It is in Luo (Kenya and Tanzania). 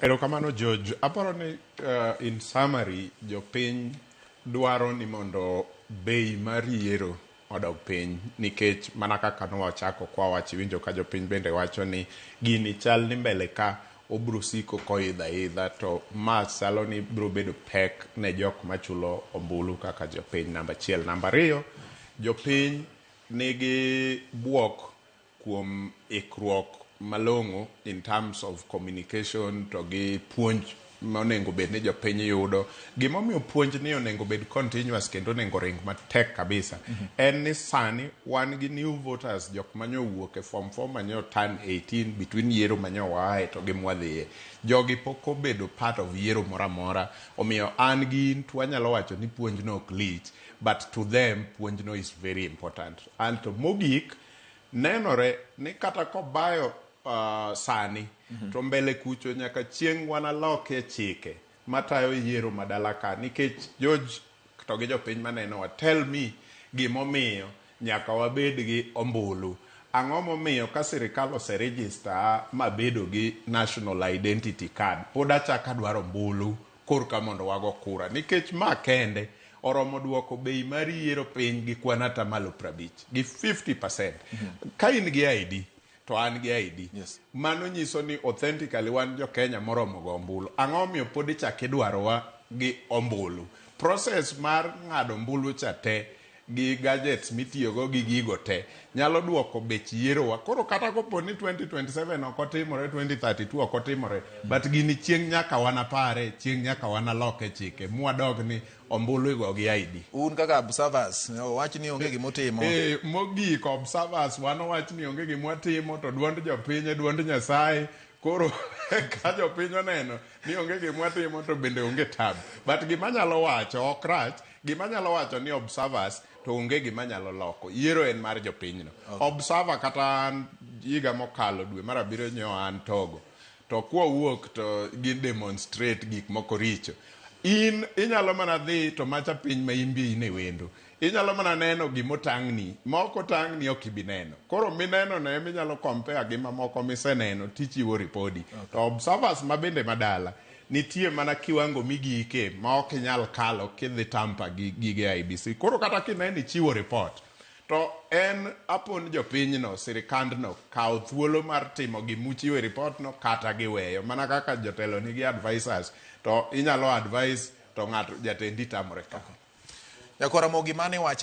Erokamano George, aparo ni in summary jopiny dwaro ni mondo bei mar yiero odog piny nikech mana kaka nwachako kwa wachi winjo ka jopiny bende wacho ni gini chal ni mbele ka obro siko koidha idha to ma salo ni bro bedo pek ne jok machulo ombulu kaka jopiny namba achiel. Namba ariyo, jopiny nigi buok kuom ikruok malongo in terms of communication to gi puonj monengo bed ni jopiny yudo. Gimomiyo puonj ni onengo bed continuous kendo onengo ring matek kabisa en ni sani wan gi new voters jok manyo wuok e form 4 manyo turn 18 between yiero manyo wae to gi mwadhiye. Jogi pok obedo part of yiero moramora, omiyo an gi in twanyalo wacho ni puonj no ok lich, but to them puonj no is very important. Anto mogik nenore ni kata kobayo sani to mbele kucho nyaka chieng' wanaloke chike matayo yiero madala ka nikech George to gi jopiny maneno wa tell me gimomiyo nyaka wabed gi ombulu. Ang'o momiyo ka sirikal oseregister mabedo gi national identity card pod achaka dwaro ombulu korka mondo wago kura nikech ma kende oromo duoko bei mar yiero piny gi kwan ata malo 50 gi 50%. Ka in gi ID to an gi ID. Yes. Mano nyiso ni authentically wan jo Kenya moromo go ombulu. Ang'o miyo pod ichak idwarowa gi ombulu? Process mar ng'ado ombulu cha te gi gadgets mitiyogo gi gigo te nyalo duoko bech yierowa. Koro kata kopo ni 2027 ok otimore, 2032 ok otimore, but gini chieng' nyaka wanapare, chieng' nyaka wanaloke chike mwadog ni ombulu igo gi ID. Un kaka observers wach ni onge gimotimo. Mogik observers wano wach ni onge gimotimo to duond jopiny duond Nyasaye. Koro ka jopiny oneno ni onge gimotimo to bende onge tab. But gimanyalo wacho ok rach, gimanyalo wacho ni observers to onge gimanyalo loko. Yiero en mar jopinyno. Okay. Observer kata higa mokalo dwe mar abiriyo nyo an Togo. To kwa wuok to gin demonstrate gik moko richo. In inyalo mana dhi to macha piny ma imbi ine wendo. Inyalo mana neno gimotang'ni, moko tang'ni ok ibi neno. Koro mineno ne minyalo compare gi mamoko miseneno tichiwo ripodi. Okay. To observers mabende madala nitie mana kiwango migike ma ok inyal kalo kidhi tampa gi gige IBC. Koro kata kineni chiwo report to en apon jopinyno, sirikandno kawo thuolo mar timo gimuchiwo e report no kata giweyo. Mana kaka jotelo nigi advisors to inyalo advise to ng'ato jatendi tamore ka. Yakora mogi mane wacha